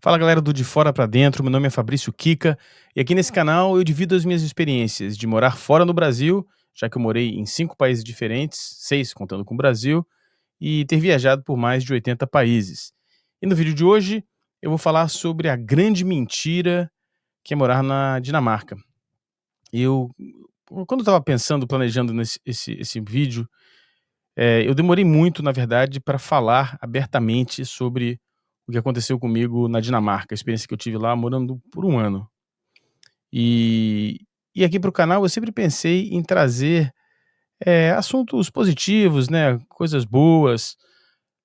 Fala galera do De Fora Pra Dentro, meu nome é Fabrício Kika e aqui nesse canal eu divido as minhas experiências de morar fora no Brasil, já que eu morei em 5 países diferentes, 6 contando com o Brasil, e ter viajado por mais de 80 países. E no vídeo de hoje eu vou falar sobre a grande mentira que é morar na Dinamarca. Eu, quando eu estava pensando, planejando esse vídeo, eu demorei muito, na verdade, para falar abertamente sobre o que aconteceu comigo na Dinamarca, a experiência que eu tive lá morando por um ano. E, e aqui para o canal eu sempre pensei em trazer assuntos positivos, né, coisas boas,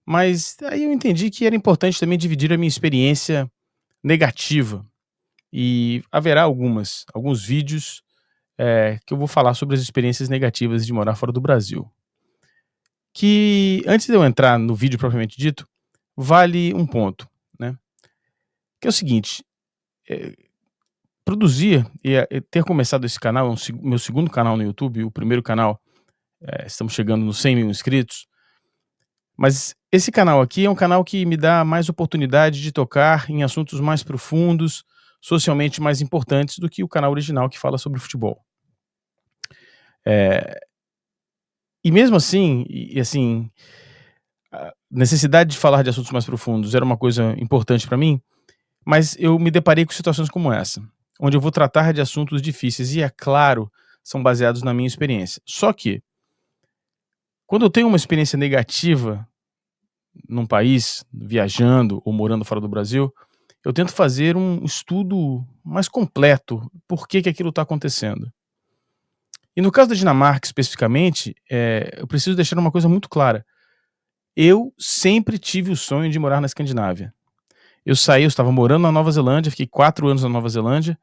mas aí eu entendi que era importante também dividir a minha experiência negativa. E haverá alguns vídeos que eu vou falar sobre as experiências negativas de morar fora do Brasil. Que antes de eu entrar no vídeo propriamente dito, vale um ponto, né? Que é o seguinte, eh, produzir e ter começado esse canal, é meu segundo canal no YouTube, o primeiro canal, estamos chegando nos 100.000 inscritos, mas esse canal aqui é um canal que me dá mais oportunidade de tocar em assuntos mais profundos, socialmente mais importantes do que o canal original que fala sobre futebol. Eh, e mesmo assim, assim, a necessidade de falar de assuntos mais profundos era uma coisa importante para mim, mas eu me deparei com situações como essa, onde eu vou tratar de assuntos difíceis e, é claro, são baseados na minha experiência. Só que, quando eu tenho uma experiência negativa num país, viajando ou morando fora do Brasil, eu tento fazer um estudo mais completo, por que aquilo está acontecendo. E no caso da Dinamarca, especificamente, eu preciso deixar uma coisa muito clara. Eu sempre tive o sonho de morar na Escandinávia. Eu estava morando na Nova Zelândia, fiquei 4 anos na Nova Zelândia,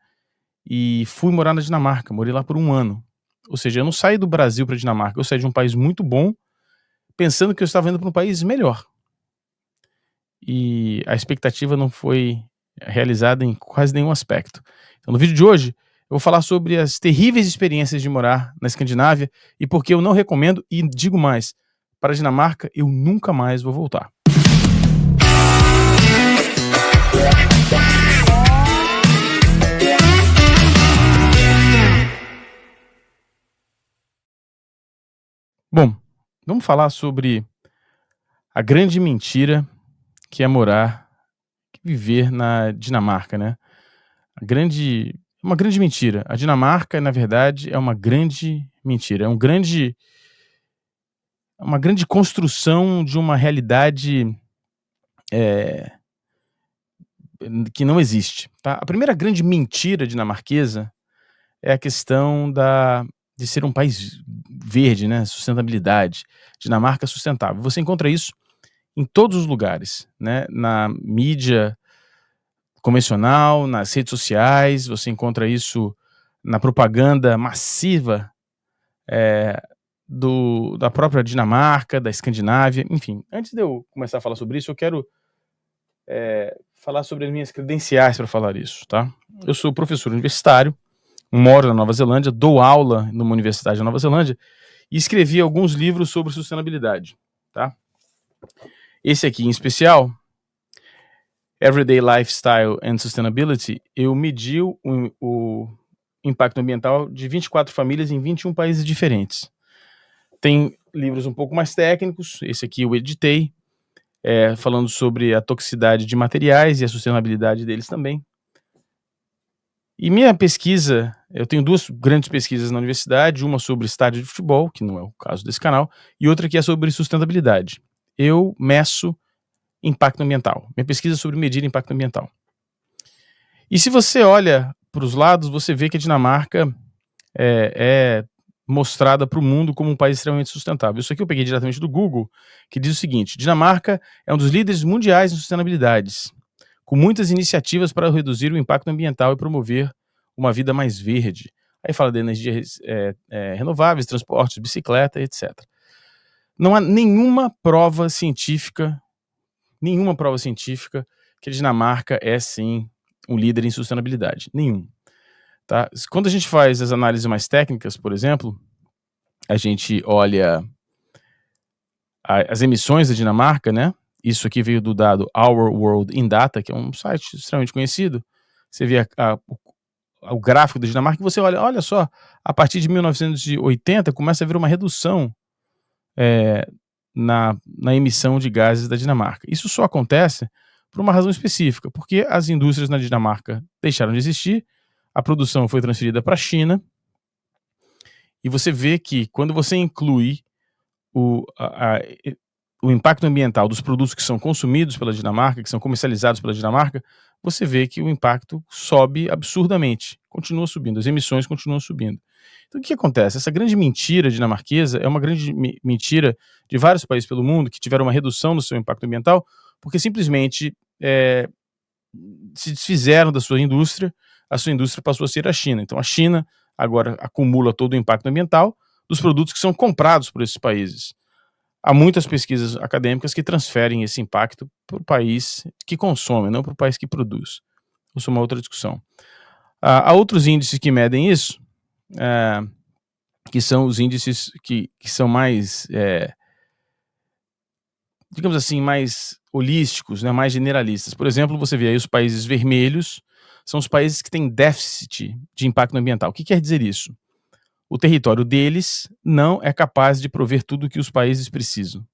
e fui morar na Dinamarca, morei lá por um ano. Ou seja, eu não saí do Brasil para a Dinamarca, eu saí de um país muito bom, pensando que eu estava indo para um país melhor. E a expectativa não foi realizada em quase nenhum aspecto. Então, no vídeo de hoje, eu vou falar sobre as terríveis experiências de morar na Escandinávia e por que eu não recomendo, e digo mais, para a Dinamarca eu nunca mais vou voltar. Bom, vamos falar sobre a grande mentira que é viver na Dinamarca, né. Uma grande mentira. A Dinamarca, na verdade, é uma grande mentira, é uma grande construção de uma realidade, eh, que não existe, tá. A primeira grande mentira dinamarquesa é a questão de ser um país verde, né, sustentabilidade, Dinamarca sustentável. Você encontra isso em todos os lugares, né, na mídia convencional, nas redes sociais, você encontra isso na propaganda massiva, eh, da própria Dinamarca, da Escandinávia, enfim. Antes de eu começar a falar sobre isso, eu quero, falar sobre as minhas credenciais para falar isso, tá. Eu sou professor universitário, moro na Nova Zelândia, dou aula numa universidade da Nova Zelândia e escrevi alguns livros sobre sustentabilidade, tá. Esse aqui em especial, Everyday Lifestyle and Sustainability, eu medi o impacto ambiental de 24 famílias em 21 países diferentes. Tem livros um pouco mais técnicos, esse aqui eu editei, falando sobre a toxicidade de materiais e a sustentabilidade deles também. E minha pesquisa, eu tenho 2 grandes pesquisas na universidade, uma sobre estádio de futebol, que não é o caso desse canal, e outra que é sobre sustentabilidade. Eu meço impacto ambiental. Minha pesquisa é sobre medir impacto ambiental. E se você olha para os lados, você vê que a Dinamarca é mostrada para o mundo como um país extremamente sustentável. Isso aqui eu peguei diretamente do Google, que diz o seguinte: Dinamarca é um dos líderes mundiais em sustentabilidades, com muitas iniciativas para reduzir o impacto ambiental e promover uma vida mais verde. Aí fala de energias renováveis, transportes, bicicleta, etc. Não há nenhuma prova científica que a Dinamarca é sim um líder em sustentabilidade. Nenhum. Tá? Quando a gente faz as análises mais técnicas, por exemplo, a gente olha as emissões da Dinamarca, né? isso aqui veio do dado Our World in Data, que é um site extremamente conhecido. Você vê o gráfico da Dinamarca e você olha só, a partir de 1980 começa a haver uma redução eh, na emissão de gases da Dinamarca. Isso só acontece por uma razão específica, porque as indústrias na Dinamarca deixaram de existir, a produção foi transferida para a China, e você vê que quando você inclui o, a- e- o impacto ambiental dos produtos que são consumidos pela Dinamarca, que são comercializados pela Dinamarca, você vê que o impacto sobe absurdamente, continua subindo, as emissões continuam subindo. Então, o que acontece? Essa grande mentira dinamarquesa é uma grande mentira de vários países pelo mundo que tiveram uma redução no seu impacto ambiental, porque simplesmente se desfizeram da sua indústria, a sua indústria passou a ser a China. Então, a China agora acumula todo o impacto ambiental dos produtos que são comprados por esses países. Há muitas pesquisas acadêmicas que transferem esse impacto para o país que consome, não para o país que produz. Isso é uma outra discussão. Há outros índices que medem isso, eh, que são os índices que são mais, digamos assim, mais holísticos, né, mais generalistas. Por exemplo, você vê aí os países vermelhos, são os países que têm déficit de impacto ambiental. O que quer dizer isso? O território deles não é capaz de prover tudo o que os países precisam.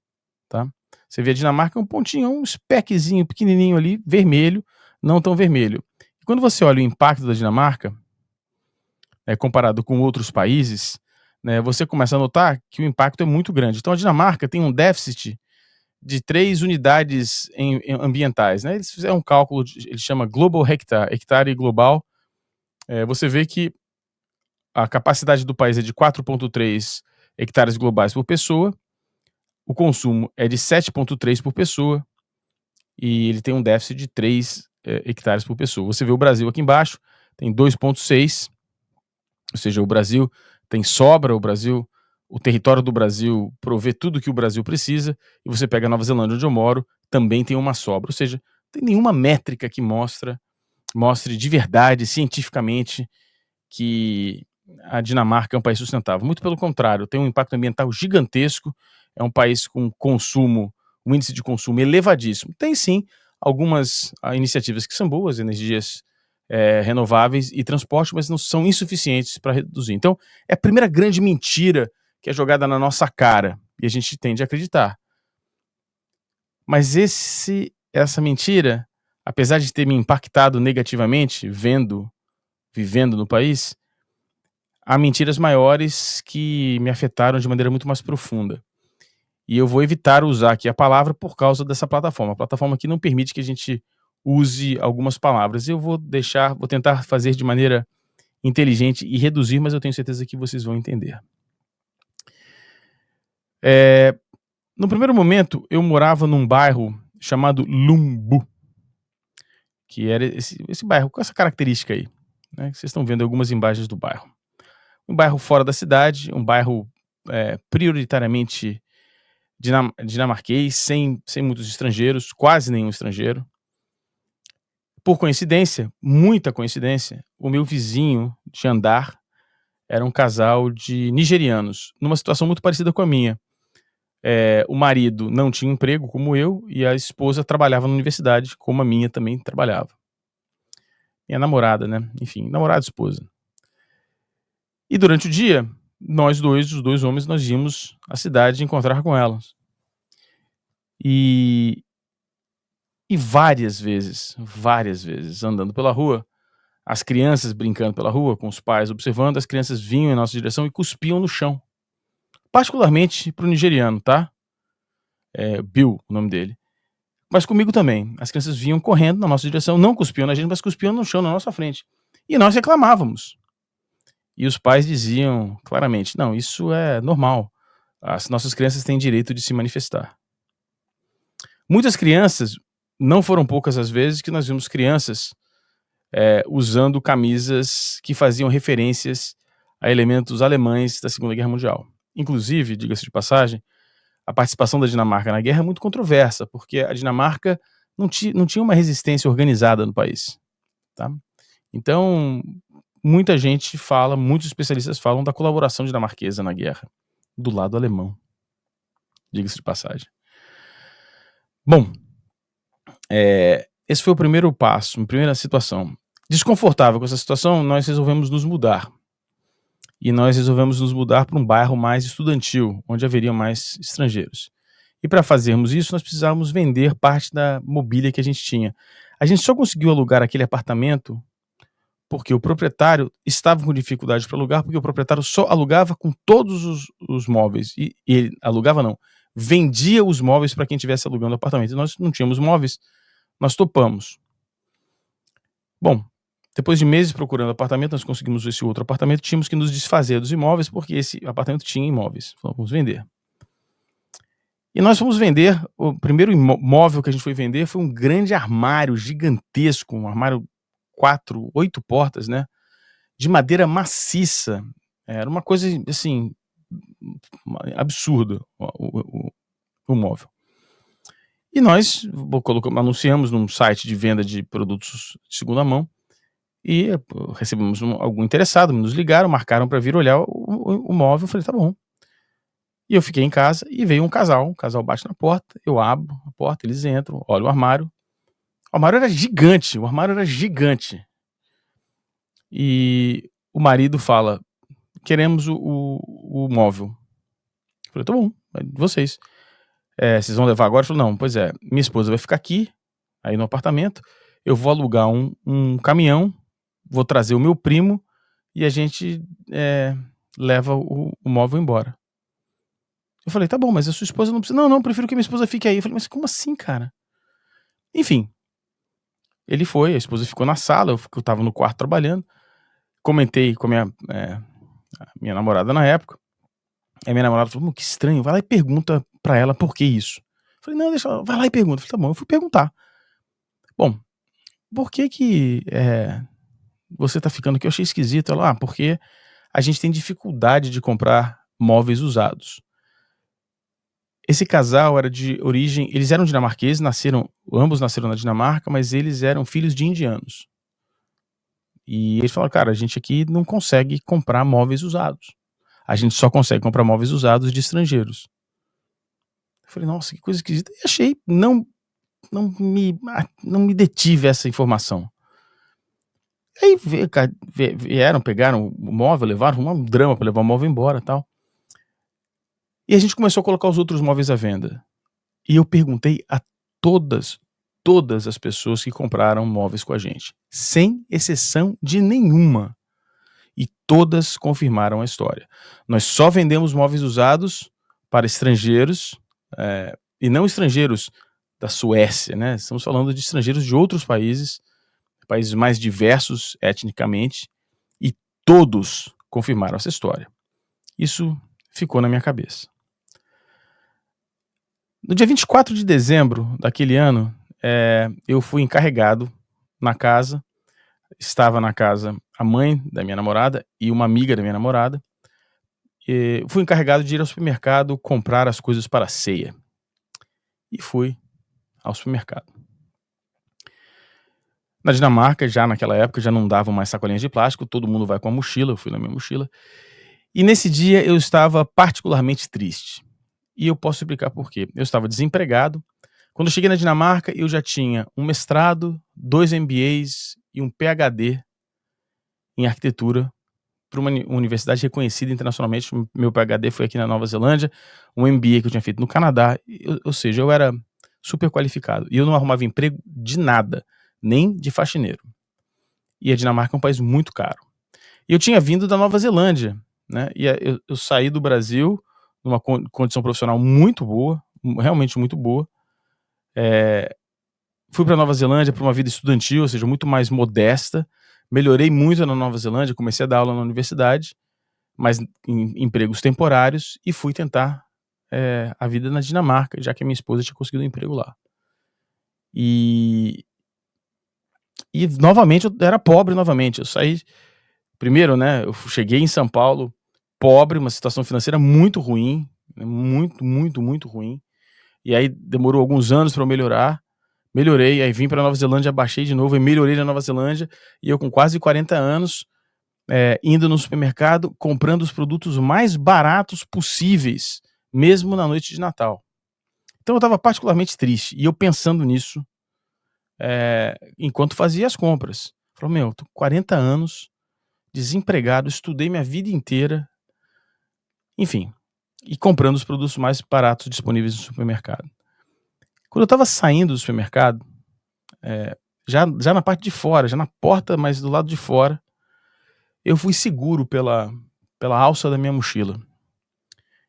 Tá? Você vê a Dinamarca é um pontinho, um speckzinho pequenininho ali, vermelho, não tão vermelho. E quando você olha o impacto da Dinamarca, comparado com outros países, né, você começa a notar que o impacto é muito grande. Então a Dinamarca tem um déficit de 3 unidades ambientais. Né? Eles fizeram um cálculo, ele chama Global Hectare, hectare global. Você vê que a capacidade do país é de 4,3 hectares globais por pessoa, o consumo é de 7,3 por pessoa, e ele tem um déficit de 3 hectares por pessoa. Você vê o Brasil aqui embaixo, tem 2,6, ou seja, o Brasil tem sobra, o território do Brasil provê tudo que o Brasil precisa, e você pega a Nova Zelândia, onde eu moro, também tem uma sobra. Ou seja, não tem nenhuma métrica que mostre de verdade, cientificamente, que a Dinamarca é um país sustentável. Muito pelo contrário, tem um impacto ambiental gigantesco, é um país com um índice de consumo elevadíssimo. Tem sim algumas iniciativas que são boas, energias renováveis e transporte, mas não são insuficientes para reduzir. Então, é a primeira grande mentira que é jogada na nossa cara e a gente tende a acreditar. Mas essa mentira, apesar de ter me impactado negativamente, vivendo no país, há mentiras maiores que me afetaram de maneira muito mais profunda. E eu vou evitar usar aqui a palavra por causa dessa plataforma. A plataforma aqui não permite que a gente use algumas palavras. Eu vou tentar fazer de maneira inteligente e reduzir, mas eu tenho certeza que vocês vão entender. No primeiro momento, eu morava num bairro chamado Lumbu, que era esse bairro com essa característica aí, né? Vocês estão vendo algumas imagens do bairro. Um bairro fora da cidade, um bairro prioritariamente dinamarquês, sem muitos estrangeiros, quase nenhum estrangeiro. Por coincidência, muita coincidência, o meu vizinho de andar era um casal de nigerianos, numa situação muito parecida com a minha. O marido não tinha emprego, como eu, e a esposa trabalhava na universidade, como a minha também trabalhava. Minha namorada, né? Enfim, namorada e esposa. E durante o dia, os dois homens, nós íamos à cidade encontrar com elas. E várias vezes, andando pela rua, as crianças brincando pela rua, com os pais observando, as crianças vinham em nossa direção e cuspiam no chão. Particularmente pro nigeriano, tá? Bill, o nome dele. Mas comigo também. As crianças vinham correndo na nossa direção, não cuspiam na gente, mas cuspiam no chão na nossa frente. E nós reclamávamos. E os pais diziam claramente: não, isso é normal. As nossas crianças têm direito de se manifestar. Muitas crianças, não foram poucas as vezes que nós vimos crianças usando camisas que faziam referências a elementos alemães da Segunda Guerra Mundial. Inclusive, diga-se de passagem, a participação da Dinamarca na guerra é muito controversa, porque a Dinamarca não tinha uma resistência organizada no país. Tá? Então, muitos especialistas falam da colaboração dinamarquesa na guerra, do lado alemão, diga-se de passagem. Bom, Esse foi o primeiro passo, a primeira situação. Desconfortável com essa situação, nós resolvemos nos mudar. E nós resolvemos nos mudar para um bairro mais estudantil, onde haveria mais estrangeiros. E para fazermos isso, nós precisávamos vender parte da mobília que a gente tinha. A gente só conseguiu alugar aquele apartamento porque o proprietário estava com dificuldade para alugar, porque o proprietário só alugava com todos os móveis. E ele alugava não, vendia os móveis para quem estivesse alugando o apartamento. E nós não tínhamos móveis, nós topamos. Bom, depois de meses procurando apartamento, nós conseguimos esse outro apartamento, tínhamos que nos desfazer dos imóveis, porque esse apartamento tinha imóveis. Falamos, vamos vender. E nós fomos vender, o primeiro móvel que a gente foi vender foi um grande armário gigantesco, um armário 8 portas, né, de madeira maciça. Era uma coisa, assim, absurda o móvel. E nós anunciamos num site de venda de produtos de segunda mão e recebemos algum interessado, nos ligaram, marcaram para vir olhar o móvel. Eu falei, tá bom. E eu fiquei em casa e veio um casal bate na porta, eu abro a porta, eles entram, olham o armário. O armário era gigante. E o marido fala: "Queremos o móvel". Eu falei: "Tá bom, é de vocês. Vocês vão levar agora?" Ele falou: "Não, pois é, minha esposa vai ficar aqui, aí no apartamento, eu vou alugar um caminhão, vou trazer o meu primo e a gente, leva o móvel embora". Eu falei: "Tá bom, mas a sua esposa não precisa". "Não, não, prefiro que minha esposa fique aí". Eu falei: "Mas como assim, cara?". Enfim, ele foi, a esposa ficou na sala, eu estava no quarto trabalhando, comentei com a minha namorada na época, aí minha namorada falou: que estranho, vai lá e pergunta pra ela por que isso". Eu falei: "Não, deixa ela, vai lá e pergunta". Eu falei: "Tá bom", eu fui perguntar. "Bom, por que você tá ficando aqui?". Eu achei esquisito. Ela: porque a gente tem dificuldade de comprar móveis usados". Esse casal era de origem, eles eram dinamarqueses, ambos nasceram na Dinamarca, mas eles eram filhos de indianos. E eles falaram: "Cara, a gente aqui não consegue comprar móveis usados. A gente só consegue comprar móveis usados de estrangeiros". Eu falei: "Nossa, que coisa esquisita". E achei, não me detive essa informação. Aí vieram, pegaram o móvel, levaram, um drama para levar o móvel embora, e tal. E a gente começou a colocar os outros móveis à venda. E eu perguntei a todas, todas as pessoas que compraram móveis com a gente, sem exceção de nenhuma. E todas confirmaram a história. Nós só vendemos móveis usados para estrangeiros, e não estrangeiros da Suécia, né? Estamos falando de estrangeiros de outros países, países mais diversos etnicamente, e todos confirmaram essa história. Isso ficou na minha cabeça. No dia 24 de dezembro daquele ano, eu fui encarregado na casa, estava na casa a mãe da minha namorada e uma amiga da minha namorada. Fui encarregado de ir ao supermercado comprar as coisas para a ceia. E fui ao supermercado. Na Dinamarca, já naquela época, já não davam mais sacolinhas de plástico, todo mundo vai com a mochila, eu fui na minha mochila. E nesse dia eu estava particularmente triste. E eu posso explicar por quê. Eu estava desempregado. Quando eu cheguei na Dinamarca, eu já tinha um mestrado, 2 MBAs e um PhD em arquitetura para uma universidade reconhecida internacionalmente. Meu PhD foi aqui na Nova Zelândia, um MBA que eu tinha feito no Canadá, ou seja, eu era super qualificado. E eu não arrumava emprego de nada, nem de faxineiro. E a Dinamarca é um país muito caro. E eu tinha vindo da Nova Zelândia, né? E eu saí do Brasil numa condição profissional muito boa, realmente muito boa. Fui para Nova Zelândia para uma vida estudantil, ou seja, muito mais modesta. Melhorei muito na Nova Zelândia, comecei a dar aula na universidade, mas em empregos temporários, e fui tentar a vida na Dinamarca, já que a minha esposa tinha conseguido um emprego lá. E novamente eu era pobre novamente. Eu saí primeiro, né, eu cheguei em São Paulo pobre, uma situação financeira muito ruim, né, muito, muito, muito ruim. E aí demorou alguns anos para eu melhorar. Melhorei, aí vim para Nova Zelândia, baixei de novo e melhorei na Nova Zelândia. E eu com quase 40 anos, indo no supermercado, comprando os produtos mais baratos possíveis, mesmo na noite de Natal. Então eu estava particularmente triste, e eu pensando nisso, enquanto fazia as compras. Falou: "Meu, tô com 40 anos, desempregado, estudei minha vida inteira", enfim, e comprando os produtos mais baratos disponíveis no supermercado. Quando eu estava saindo do supermercado, já na parte de fora, já na porta, mas do lado de fora, eu fui seguro pela alça da minha mochila.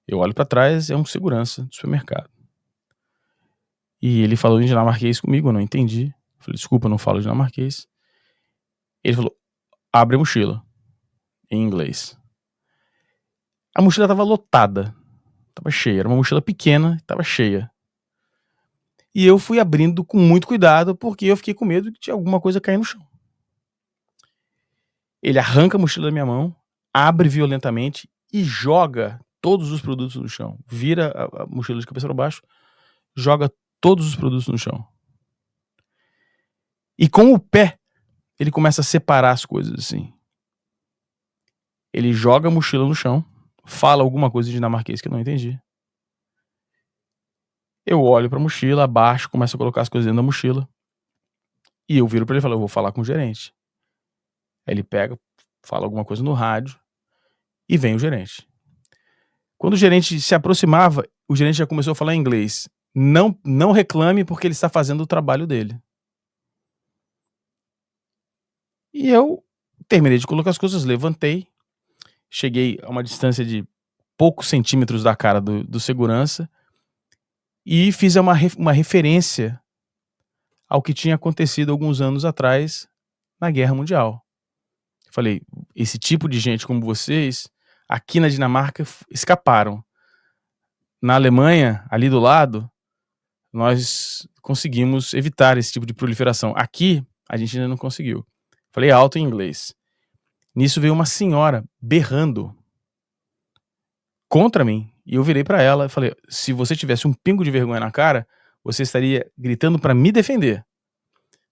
Eu olho pra trás, é um segurança do supermercado. E ele falou em dinamarquês comigo, eu não entendi. Falei: "Desculpa, eu não falo dinamarquês". Ele falou: "Abre a mochila", em inglês. A mochila estava lotada, estava cheia, era uma mochila pequena, estava cheia. E eu fui abrindo com muito cuidado, porque eu fiquei com medo de alguma coisa cair no chão. Ele arranca a mochila da minha mão, abre violentamente e joga todos os produtos no chão. Vira a mochila de cabeça para baixo, joga todos os produtos no chão. E com o pé, ele começa a separar as coisas, assim. Ele joga a mochila no chão, fala alguma coisa em dinamarquês que eu não entendi. Eu olho pra mochila, abaixo, começo a colocar as coisas dentro da mochila. E eu viro pra ele e falo: "Eu vou falar com o gerente". Aí ele pega, fala alguma coisa no rádio e vem o gerente. Quando o gerente se aproximava, o gerente já começou a falar em inglês. Não reclame porque ele está fazendo o trabalho dele. E eu terminei de colocar as coisas, levantei, cheguei a uma distância de poucos centímetros da cara do segurança e fiz uma referência ao que tinha acontecido alguns anos atrás na Guerra Mundial. Falei: "Esse tipo de gente como vocês, aqui na Dinamarca escaparam. Na Alemanha, ali do lado, nós conseguimos evitar esse tipo de proliferação. Aqui, a gente ainda não conseguiu". Falei alto em inglês. Nisso veio uma senhora berrando contra mim, e eu virei pra ela e falei: "Se você tivesse um pingo de vergonha na cara, você estaria gritando pra me defender,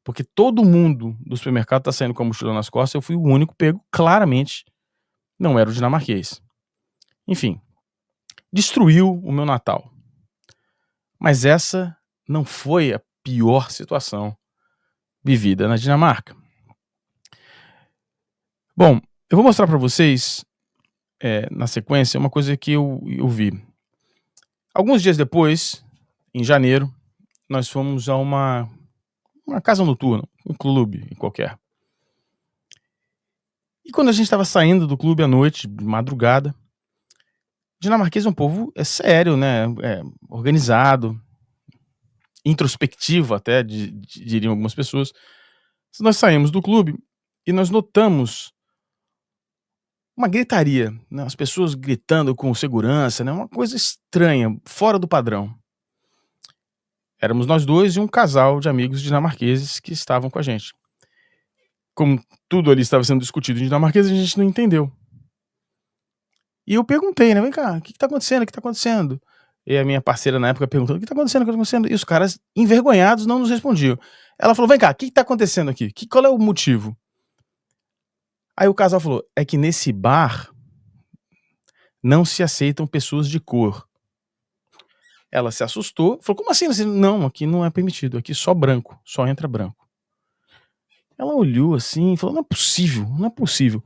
porque todo mundo do supermercado tá saindo com a mochila nas costas, eu fui o único pego, claramente não era o dinamarquês". Enfim, destruiu o meu Natal. Mas essa não foi a pior situação vivida na Dinamarca. Bom, eu vou mostrar pra vocês, na sequência, uma coisa que eu vi. Alguns dias depois, em janeiro, nós fomos a uma casa noturna, um clube qualquer. E quando a gente estava saindo do clube à noite, de madrugada, dinamarquês é um povo sério, né, organizado, introspectivo até, diriam algumas pessoas. Nós saímos do clube e nós notamos uma gritaria, né, as pessoas gritando com segurança, né, uma coisa estranha, fora do padrão. Éramos nós 2 e um casal de amigos dinamarqueses que estavam com a gente. Como tudo ali estava sendo discutido em dinamarquês, a gente não entendeu. E eu perguntei, né: "Vem cá, o que tá acontecendo? O que tá acontecendo?". E a minha parceira na época perguntando: "O que tá acontecendo? O que tá acontecendo?". E os caras, envergonhados, não nos respondiam. Ela falou: "Vem cá, o que tá acontecendo aqui? Qual é o motivo?". Aí o casal falou: "É que nesse bar não se aceitam pessoas de cor". Ela se assustou, falou: "Como assim? Não, aqui não é permitido, aqui só branco, só entra branco". Ela olhou assim e falou: "Não é possível, não é possível".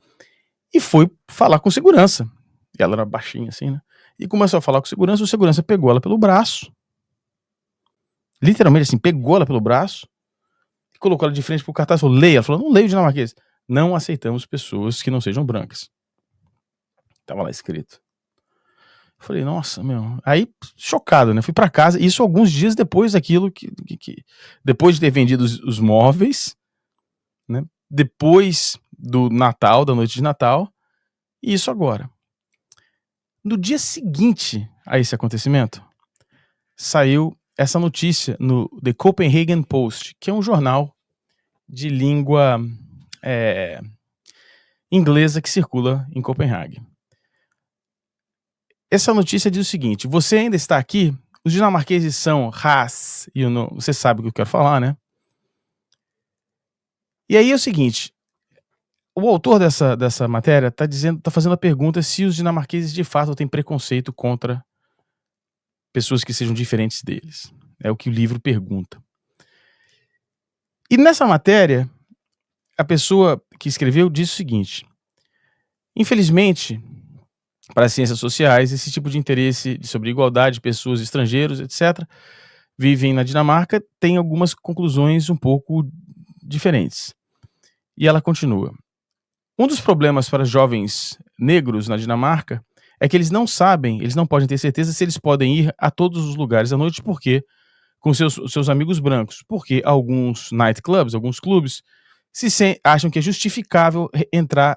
E foi falar com segurança. E ela era baixinha assim, né, e começou a falar com o segurança pegou ela pelo braço, literalmente assim, pegou ela pelo braço, e colocou ela de frente para o cartaz e falou: "Leia". Ela falou: "Não leio dinamarquês". "Não aceitamos pessoas que não sejam brancas". Estava lá escrito. Falei: "Nossa, meu". Aí, chocado, né, fui pra casa, isso alguns dias depois daquilo que depois de ter vendido os móveis, né, depois do Natal, da noite de Natal, e isso agora. No dia seguinte a esse acontecimento, saiu essa notícia no The Copenhagen Post, que é um jornal de língua, eh, inglesa que circula em Copenhague. Essa notícia diz o seguinte: "Você ainda está aqui? Os dinamarqueses são ras", e eu não você sabe o que eu quero falar, né. E aí é o seguinte, o autor dessa matéria tá fazendo a pergunta se os dinamarqueses de fato têm preconceito contra pessoas que sejam diferentes deles. É o que o livro pergunta. E nessa matéria, a pessoa que escreveu disse o seguinte: infelizmente, para as ciências sociais, esse tipo de interesse sobre igualdade de pessoas, estrangeiros, etc., vivem na Dinamarca, tem algumas conclusões um pouco diferentes. E ela continua: um dos problemas para jovens negros na Dinamarca é que eles não sabem, eles não podem ter certeza se eles podem ir a todos os lugares à noite, porque com seus amigos brancos, porque alguns nightclubs, alguns clubes, acham que é justificável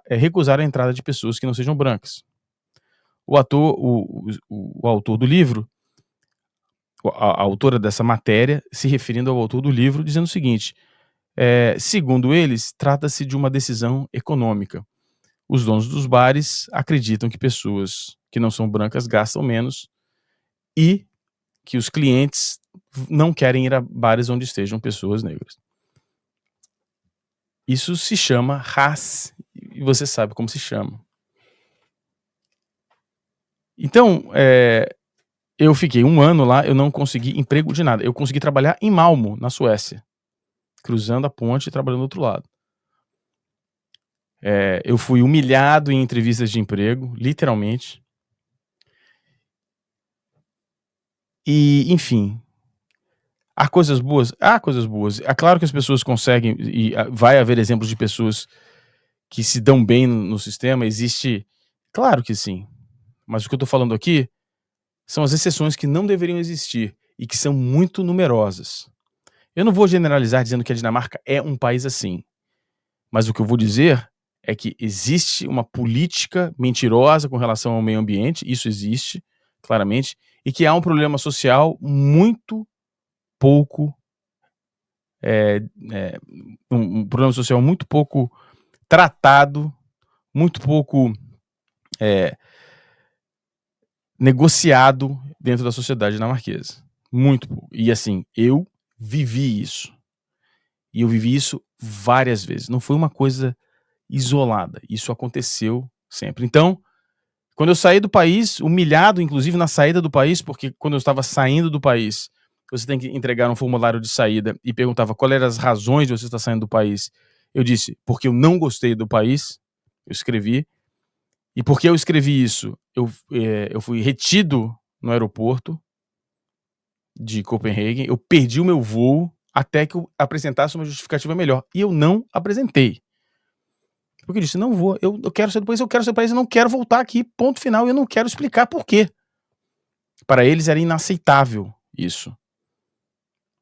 recusar a entrada de pessoas que não sejam brancas. O autor do livro, a autora dessa matéria, se referindo ao autor do livro, dizendo o seguinte: segundo eles, trata-se de uma decisão econômica. Os donos dos bares acreditam que pessoas que não são brancas gastam menos e que os clientes não querem ir a bares onde estejam pessoas negras. Isso se chama raça, e você sabe como se chama. Então, eu fiquei 1 ano lá, eu não consegui emprego de nada. Eu consegui trabalhar em Malmo, na Suécia, cruzando a ponte e trabalhando do outro lado. Eu fui humilhado em entrevistas de emprego, literalmente. E, enfim, há coisas boas? Há coisas boas. É claro que as pessoas conseguem, e vai haver exemplos de pessoas que se dão bem no sistema, existe. Claro que sim. Mas o que eu tô falando aqui são as exceções que não deveriam existir e que são muito numerosas. Eu não vou generalizar dizendo que a Dinamarca é um país assim, mas o que eu vou dizer é que existe uma política mentirosa com relação ao meio ambiente, isso existe, claramente, e que há um problema social muito pouco, um problema social muito pouco tratado, muito pouco negociado dentro da sociedade dinamarquesa. Muito pouco. E assim, eu vivi isso. E eu vivi isso várias vezes. Não foi uma coisa isolada. Isso aconteceu sempre. Então, quando eu saí do país, humilhado, inclusive na saída do país, porque quando eu estava saindo do país, você tem que entregar um formulário de saída e perguntava qual eram as razões de você estar saindo do país. Eu disse, porque eu não gostei do país, eu escrevi. E porque eu escrevi isso, eu fui retido no aeroporto de Copenhague, eu perdi o meu voo até que eu apresentasse uma justificativa melhor. E eu não apresentei. Porque eu disse, não vou, eu quero sair do país, eu quero sair do país, eu não quero voltar aqui, ponto final, e eu não quero explicar por quê. Para eles era inaceitável isso.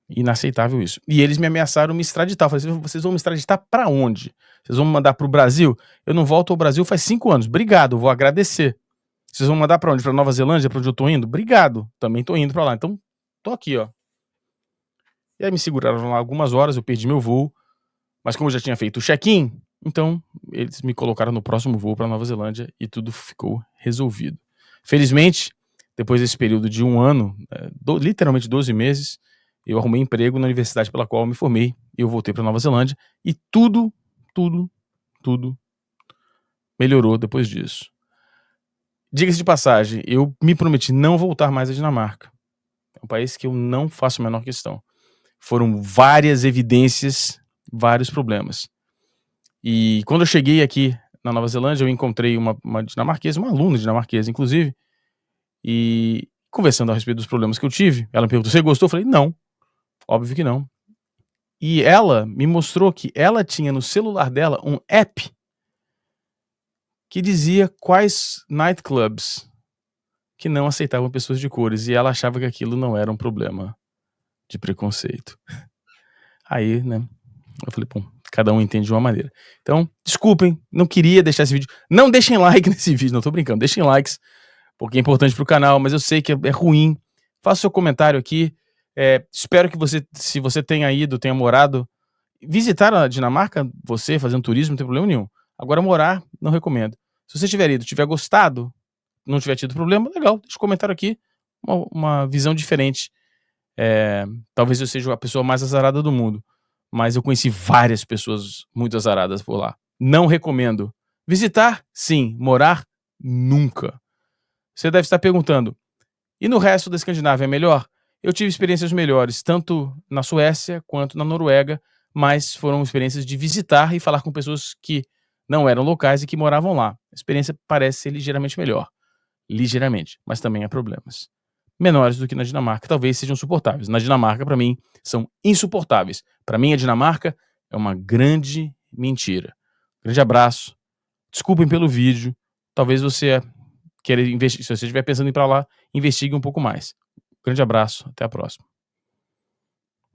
Inaceitável isso. E eles me ameaçaram me extraditar. Eu falei, vocês vão me extraditar para onde? Vocês vão me mandar para o Brasil? Eu não volto ao Brasil faz 5 anos. Obrigado, vou agradecer. Vocês vão mandar pra onde? Pra Nova Zelândia, pra onde eu tô indo? Obrigado, também tô indo pra lá. Então, tô aqui, ó. E aí me seguraram lá algumas horas, eu perdi meu voo, mas como eu já tinha feito o check-in, então eles me colocaram no próximo voo pra Nova Zelândia e tudo ficou resolvido. Felizmente, depois desse período de 1 ano, literalmente 12 meses, eu arrumei emprego na universidade pela qual eu me formei, e eu voltei pra Nova Zelândia, e tudo melhorou depois disso. Diga-se de passagem, eu me prometi não voltar mais à Dinamarca. É um país que eu não faço a menor questão. Foram várias evidências, vários problemas. E quando eu cheguei aqui na Nova Zelândia, eu encontrei uma dinamarquesa, uma aluna dinamarquesa, inclusive, e conversando a respeito dos problemas que eu tive, ela me perguntou, você gostou? Eu falei, não, óbvio que não. E ela me mostrou que ela tinha no celular dela um app que dizia quais nightclubs que não aceitavam pessoas de cores, e ela achava que aquilo não era um problema de preconceito. Aí, né, eu falei, pô, cada um entende de uma maneira. Então, desculpem, não queria deixar esse vídeo. Não deixem like nesse vídeo, não tô brincando, deixem likes, porque é importante pro canal, mas eu sei que é ruim. Faça seu comentário aqui. Espero que você, se você tenha ido, tenha morado, visitar a Dinamarca, você fazendo turismo, não tem problema nenhum. Agora, morar, não recomendo. Se você tiver ido, tiver gostado, não tiver tido problema, legal, deixa um comentário aqui, uma visão diferente. Talvez eu seja a pessoa mais azarada do mundo, mas eu conheci várias pessoas muito azaradas por lá. Não recomendo. Visitar, sim. Morar, nunca. Você deve estar perguntando, e no resto da Escandinávia é melhor? Eu tive experiências melhores, tanto na Suécia quanto na Noruega, mas foram experiências de visitar e falar com pessoas que não eram locais e que moravam lá. A experiência parece ser ligeiramente melhor, ligeiramente, mas também há problemas. Menores do que na Dinamarca, talvez sejam suportáveis. Na Dinamarca, para mim, são insuportáveis. Para mim, a Dinamarca é uma grande mentira. Grande abraço. Desculpem pelo vídeo. Talvez você queira investir. Se você estiver pensando em ir para lá, investigue um pouco mais. Grande abraço. Até a próxima.